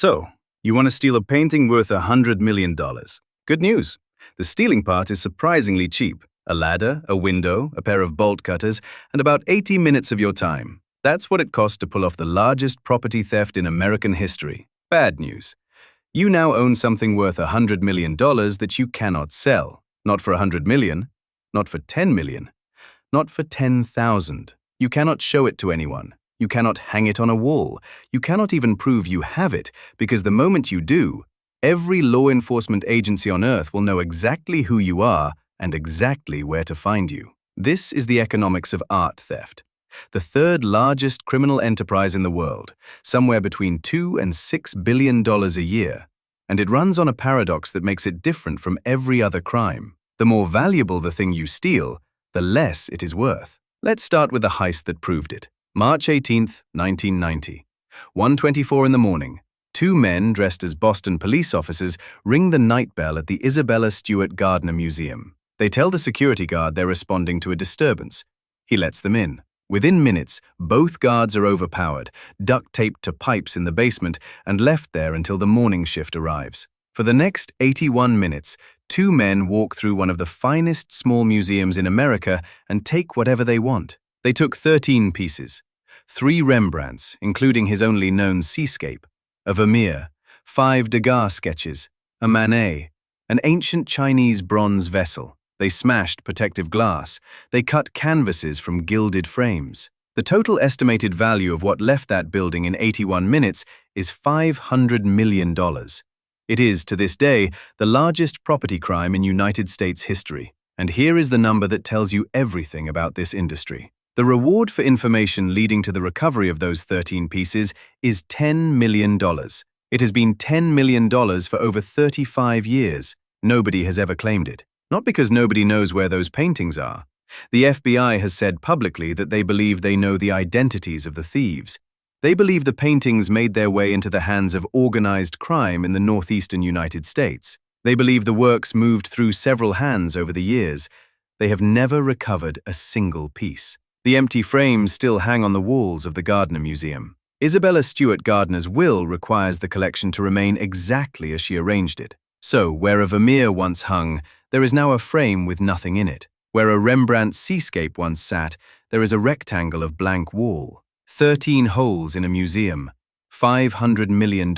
So, you want to steal a painting worth $100 million. Good news. The stealing part is surprisingly cheap. A ladder, a window, a pair of bolt cutters, and about 80 minutes of your time. That's what it costs to pull off the largest property theft in American history. Bad news. You now own something worth $100 million that you cannot sell. Not for $100 million, not for $10 million, not for 10,000. You cannot show it to anyone. You cannot hang it on a wall. You cannot even prove you have it, because the moment you do, every law enforcement agency on Earth will know exactly who you are and exactly where to find you. This is the economics of art theft, the third largest criminal enterprise in the world, somewhere between $2 and $6 billion a year. And it runs on a paradox that makes it different from every other crime. The more valuable the thing you steal, the less it is worth. Let's start with the heist that proved it. March 18th, 1990. 1:24 in the morning. Two men dressed as Boston police officers ring the night bell at the Isabella Stewart Gardner Museum. They tell the security guard they're responding to a disturbance. He lets them in. Within minutes, both guards are overpowered, duct-taped to pipes in the basement, and left there until the morning shift arrives. For the next 81 minutes, two men walk through one of the finest small museums in America and take whatever they want. They took 13 pieces, 3 Rembrandts, including his only known seascape, a Vermeer, 5 Degas sketches, a Manet, an ancient Chinese bronze vessel. They smashed protective glass. They cut canvases from gilded frames. The total estimated value of what left that building in 81 minutes is $500 million. It is, to this day, the largest property crime in United States history. And here is the number that tells you everything about this industry. The reward for information leading to the recovery of those 13 pieces is $10 million. It has been $10 million for over 35 years. Nobody has ever claimed it. Not because nobody knows where those paintings are. The FBI has said publicly that they believe they know the identities of the thieves. They believe the paintings made their way into the hands of organized crime in the northeastern United States. They believe the works moved through several hands over the years. They have never recovered a single piece. The empty frames still hang on the walls of the Gardner Museum. Isabella Stewart Gardner's will requires the collection to remain exactly as she arranged it. So, where a Vermeer once hung, there is now a frame with nothing in it. Where a Rembrandt seascape once sat, there is a rectangle of blank wall. 13 holes in a museum. $500 million.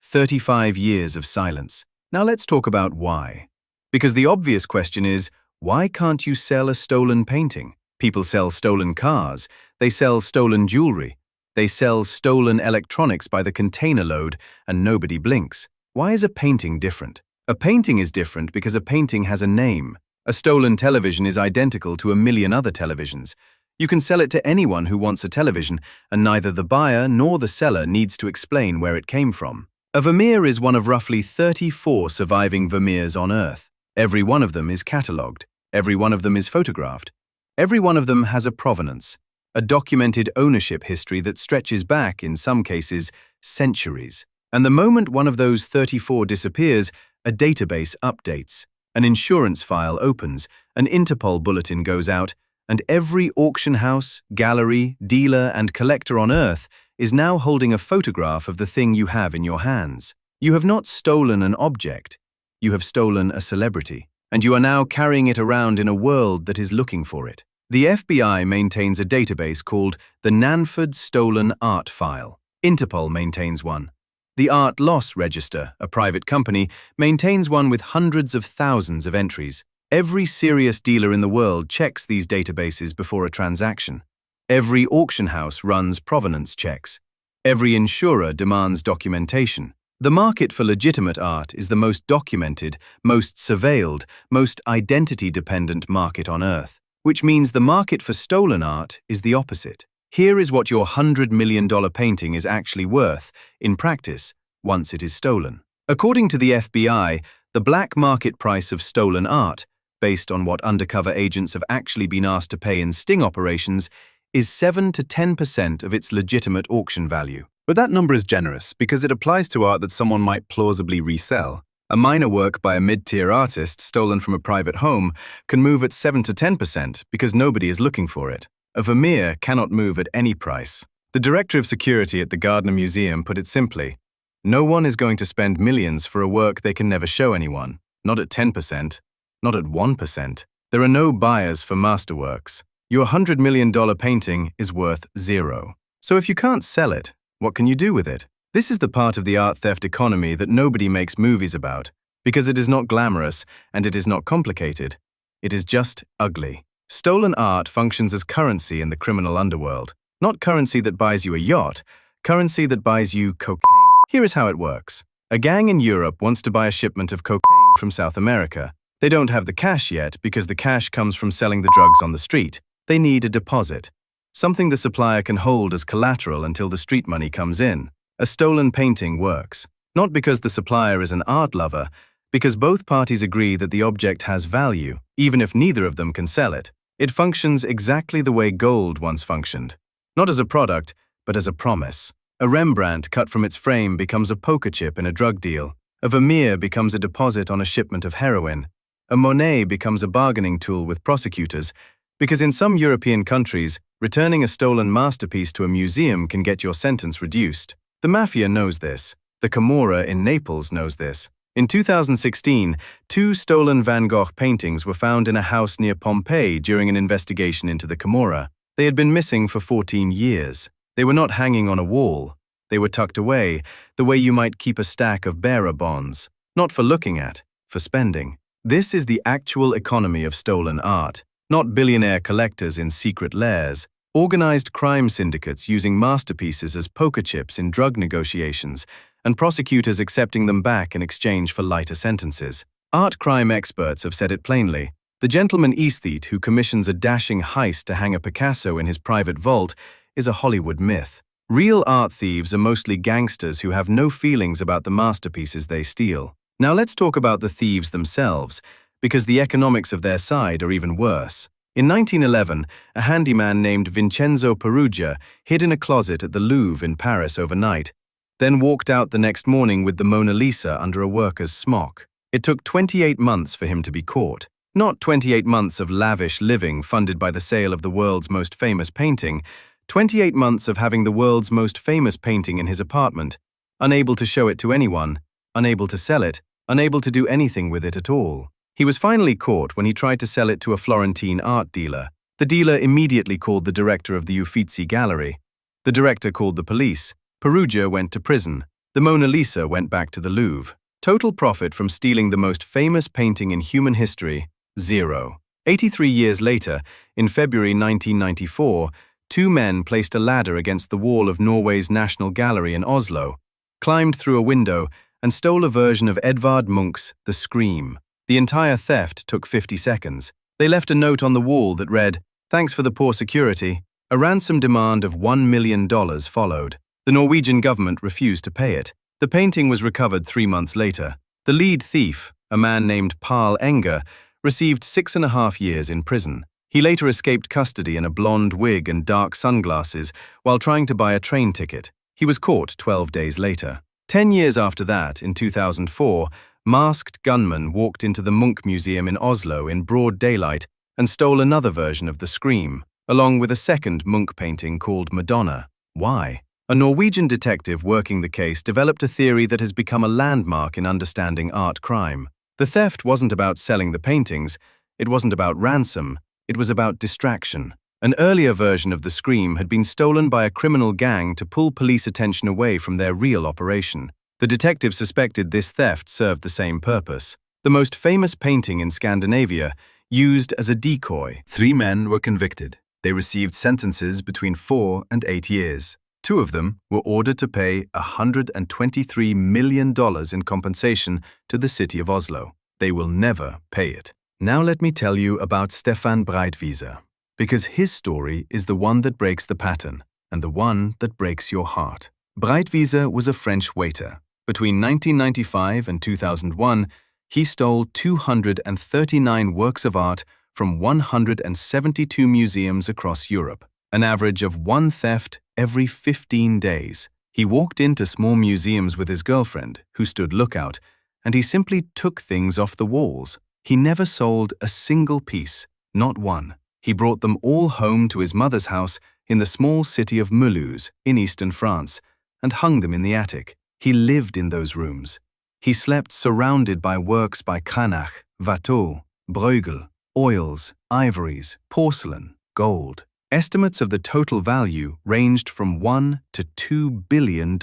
35 years of silence. Now let's talk about why. Because the obvious question is, why can't you sell a stolen painting? People sell stolen cars. They sell stolen jewelry. They sell stolen electronics by the container load, and nobody blinks. Why is a painting different? A painting is different because a painting has a name. A stolen television is identical to a million other televisions. You can sell it to anyone who wants a television, and neither the buyer nor the seller needs to explain where it came from. A Vermeer is one of roughly 34 surviving Vermeers on Earth. Every one of them is catalogued. Every one of them is photographed. Every one of them has a provenance, a documented ownership history that stretches back, in some cases, centuries. And the moment one of those 34 disappears, a database updates, an insurance file opens, an Interpol bulletin goes out, and every auction house, gallery, dealer, and collector on Earth is now holding a photograph of the thing you have in your hands. You have not stolen an object. You have stolen a celebrity. And you are now carrying it around in a world that is looking for it. The FBI maintains a database called the Nanford Stolen Art File. Interpol maintains one. The Art Loss Register, a private company, maintains one with hundreds of thousands of entries. Every serious dealer in the world checks these databases before a transaction. Every auction house runs provenance checks. Every insurer demands documentation. The market for legitimate art is the most documented, most surveilled, most identity-dependent market on Earth, which means the market for stolen art is the opposite. Here is what your $100 million painting is actually worth, in practice, once it is stolen. According to the FBI, the black market price of stolen art, based on what undercover agents have actually been asked to pay in sting operations, is 7 to 10% of its legitimate auction value. But that number is generous because it applies to art that someone might plausibly resell. A minor work by a mid-tier artist stolen from a private home can move at 7 to 10% because nobody is looking for it. A Vermeer cannot move at any price. The director of security at the Gardner Museum put it simply, No one is going to spend millions for a work they can never show anyone. Not at 10%, not at 1%. There are no buyers for masterworks. Your $100 million painting is worth zero. So if you can't sell it, what can you do with it? This is the part of the art theft economy that nobody makes movies about, because it is not glamorous and it is not complicated. It is just ugly. Stolen art functions as currency in the criminal underworld. Not currency that buys you a yacht, currency that buys you cocaine. Here is how it works. A gang in Europe wants to buy a shipment of cocaine from South America. They don't have the cash yet because the cash comes from selling the drugs on the street. They need a deposit, something the supplier can hold as collateral until the street money comes in. A stolen painting works, not because the supplier is an art lover, because both parties agree that the object has value, even if neither of them can sell it. It functions exactly the way gold once functioned. Not as a product, but as a promise. A Rembrandt cut from its frame becomes a poker chip in a drug deal. A Vermeer becomes a deposit on a shipment of heroin. A Monet becomes a bargaining tool with prosecutors, because in some European countries, returning a stolen masterpiece to a museum can get your sentence reduced. The mafia knows this. The Camorra in Naples knows this. In 2016, 2 stolen Van Gogh paintings were found in a house near Pompeii during an investigation into the Camorra. They had been missing for 14 years. They were not hanging on a wall. They were tucked away, the way you might keep a stack of bearer bonds. Not for looking at, for spending. This is the actual economy of stolen art. Not billionaire collectors in secret lairs. Organized crime syndicates using masterpieces as poker chips in drug negotiations, and prosecutors accepting them back in exchange for lighter sentences. Art crime experts have said it plainly. The gentleman aesthete who commissions a dashing heist to hang a Picasso in his private vault is a Hollywood myth. Real art thieves are mostly gangsters who have no feelings about the masterpieces they steal. Now let's talk about the thieves themselves, because the economics of their side are even worse. In 1911, a handyman named Vincenzo Peruggia hid in a closet at the Louvre in Paris overnight, then walked out the next morning with the Mona Lisa under a worker's smock. It took 28 months for him to be caught. Not 28 months of lavish living funded by the sale of the world's most famous painting, 28 months of having the world's most famous painting in his apartment, unable to show it to anyone, unable to sell it, unable to do anything with it at all. He was finally caught when he tried to sell it to a Florentine art dealer. The dealer immediately called the director of the Uffizi Gallery. The director called the police. Peruggia went to prison. The Mona Lisa went back to the Louvre. Total profit from stealing the most famous painting in human history, zero. 83 years later, in February 1994, 2 men placed a ladder against the wall of Norway's National Gallery in Oslo, climbed through a window, and stole a version of Edvard Munch's The Scream. The entire theft took 50 seconds. They left a note on the wall that read, "Thanks for the poor security." A ransom demand of $1 million followed. The Norwegian government refused to pay it. The painting was recovered 3 months later. The lead thief, a man named Paul Enger, received 6.5 years in prison. He later escaped custody in a blonde wig and dark sunglasses while trying to buy a train ticket. He was caught 12 days later. 10 years after that, in 2004, masked gunmen walked into the Munch Museum in Oslo in broad daylight and stole another version of The Scream, along with a second Munch painting called Madonna. Why? A Norwegian detective working the case developed a theory that has become a landmark in understanding art crime. The theft wasn't about selling the paintings, it wasn't about ransom, it was about distraction. An earlier version of The Scream had been stolen by a criminal gang to pull police attention away from their real operation. The detective suspected this theft served the same purpose. The most famous painting in Scandinavia, used as a decoy. 3 men were convicted. They received sentences between 4 and 8 years. 2 of them were ordered to pay $123 million in compensation to the city of Oslo. They will never pay it. Now let me tell you about Stefan Breitwieser, because his story is the one that breaks the pattern and the one that breaks your heart. Breitwieser was a French waiter. Between 1995 and 2001, he stole 239 works of art from 172 museums across Europe, an average of 1 theft every 15 days. He walked into small museums with his girlfriend, who stood lookout, and he simply took things off the walls. He never sold a single piece, not one. He brought them all home to his mother's house in the small city of Mulhouse in eastern France and hung them in the attic. He lived in those rooms. He slept surrounded by works by Cranach, Watteau, Bruegel, oils, ivories, porcelain, gold. Estimates of the total value ranged from $1 to $2 billion.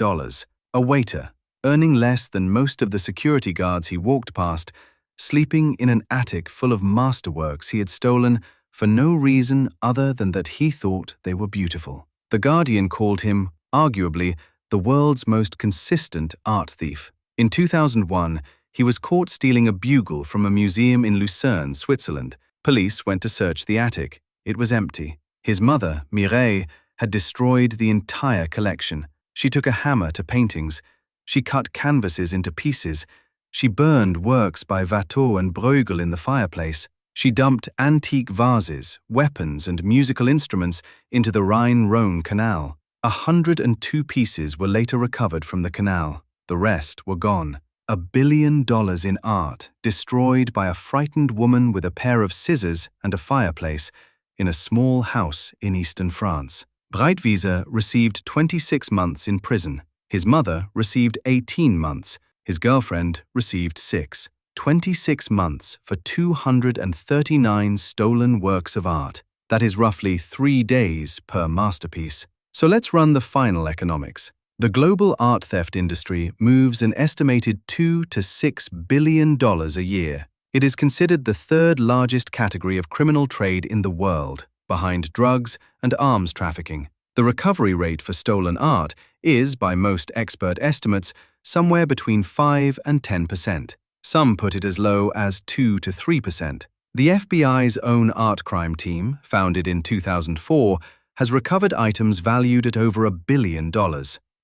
A waiter, earning less than most of the security guards he walked past, sleeping in an attic full of masterworks he had stolen for no reason other than that he thought they were beautiful. The Guardian called him, arguably, the world's most consistent art thief. In 2001, he was caught stealing a bugle from a museum in Lucerne, Switzerland. Police went to search the attic. It was empty. His mother, Mireille, had destroyed the entire collection. She took a hammer to paintings. She cut canvases into pieces. She burned works by Watteau and Bruegel in the fireplace. She dumped antique vases, weapons, and musical instruments into the Rhine-Rhone Canal. 102 pieces were later recovered from the canal. The rest were gone. $1 billion in art, destroyed by a frightened woman with a pair of scissors and a fireplace in a small house in eastern France. Breitwieser received 26 months in prison. His mother received 18 months. His girlfriend received 6. 26 months for 239 stolen works of art. That is roughly 3 days per masterpiece. So let's run the final economics. The global art theft industry moves an estimated $2 to $6 billion a year. It is considered the third largest category of criminal trade in the world, behind drugs and arms trafficking. The recovery rate for stolen art is, by most expert estimates, somewhere between 5 and 10%. Some put it as low as 2 to 3%. The FBI's own art crime team, founded in 2004, has recovered items valued at over $1 billion.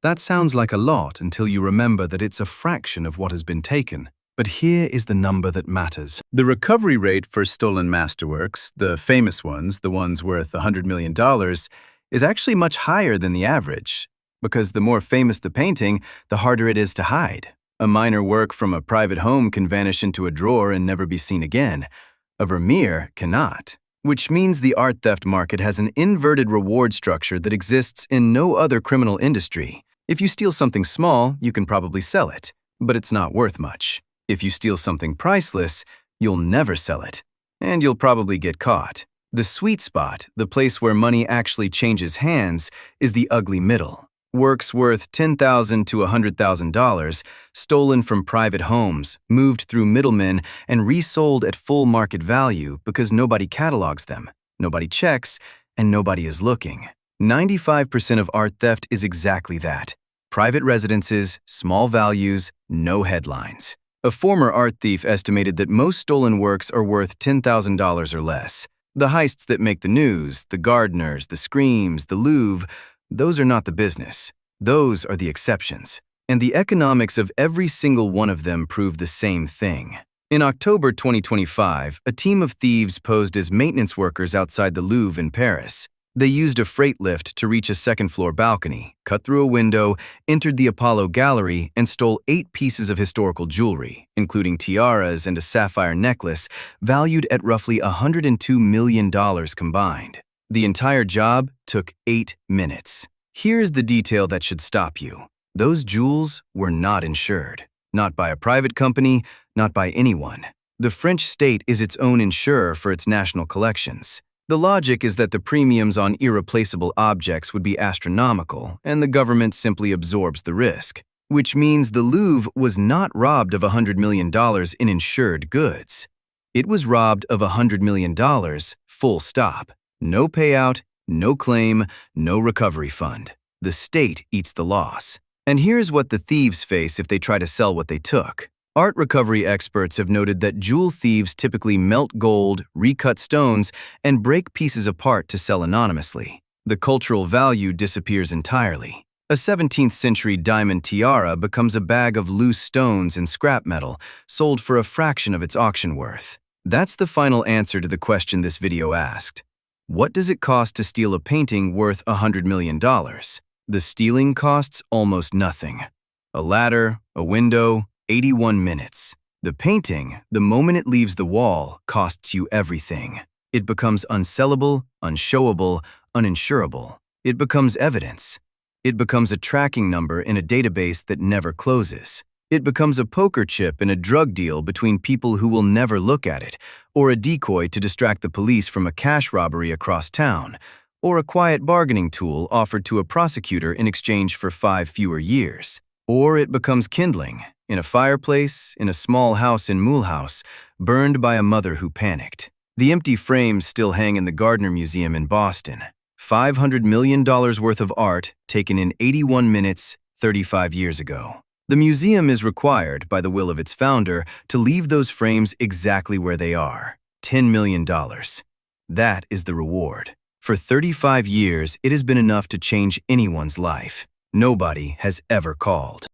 That sounds like a lot until you remember that it's a fraction of what has been taken. But here is the number that matters. The recovery rate for stolen masterworks, the famous ones, the ones worth $100 million, is actually much higher than the average, because the more famous the painting, the harder it is to hide. A minor work from a private home can vanish into a drawer and never be seen again. A Vermeer cannot, which means the art theft market has an inverted reward structure that exists in no other criminal industry. If you steal something small, you can probably sell it, but it's not worth much. If you steal something priceless, you'll never sell it, and you'll probably get caught. The sweet spot, the place where money actually changes hands, is the ugly middle. Works worth $10,000 to $100,000, stolen from private homes, moved through middlemen, and resold at full market value because nobody catalogs them, nobody checks, and nobody is looking. 95% of art theft is exactly that. Private residences, small values, no headlines. A former art thief estimated that most stolen works are worth $10,000 or less. The heists that make the news, the Gardners, the Screams, the Louvre, those are not the business. Those are the exceptions. And the economics of every single one of them prove the same thing. In October 2025, a team of thieves posed as maintenance workers outside the Louvre in Paris. They used a freight lift to reach a second-floor balcony, cut through a window, entered the Apollo Gallery, and stole 8 pieces of historical jewelry, including tiaras and a sapphire necklace, valued at roughly $102 million combined. The entire job took 8 minutes. Here's the detail that should stop you. Those jewels were not insured. Not by a private company, not by anyone. The French state is its own insurer for its national collections. The logic is that the premiums on irreplaceable objects would be astronomical, and the government simply absorbs the risk. Which means the Louvre was not robbed of $100 million in insured goods. It was robbed of $100 million, full stop. No payout, no claim, no recovery fund. The state eats the loss. And here's what the thieves face if they try to sell what they took. Art recovery experts have noted that jewel thieves typically melt gold, recut stones, and break pieces apart to sell anonymously. The cultural value disappears entirely. A 17th-century diamond tiara becomes a bag of loose stones and scrap metal, sold for a fraction of its auction worth. That's the final answer to the question this video asked. What does it cost to steal a painting worth $100 million? The stealing costs almost nothing. A ladder, a window, 81 minutes. The painting, the moment it leaves the wall, costs you everything. It becomes unsellable, unshowable, uninsurable. It becomes evidence. It becomes a tracking number in a database that never closes. It becomes a poker chip in a drug deal between people who will never look at it, or a decoy to distract the police from a cash robbery across town, or a quiet bargaining tool offered to a prosecutor in exchange for 5 fewer years. Or it becomes kindling, in a fireplace, in a small house in Mulhouse, burned by a mother who panicked. The empty frames still hang in the Gardner Museum in Boston. $500 million worth of art taken in 81 minutes, 35 years ago. The museum is required, by the will of its founder, to leave those frames exactly where they are. $10 million. That is the reward. For 35 years, it has been enough to change anyone's life. Nobody has ever called.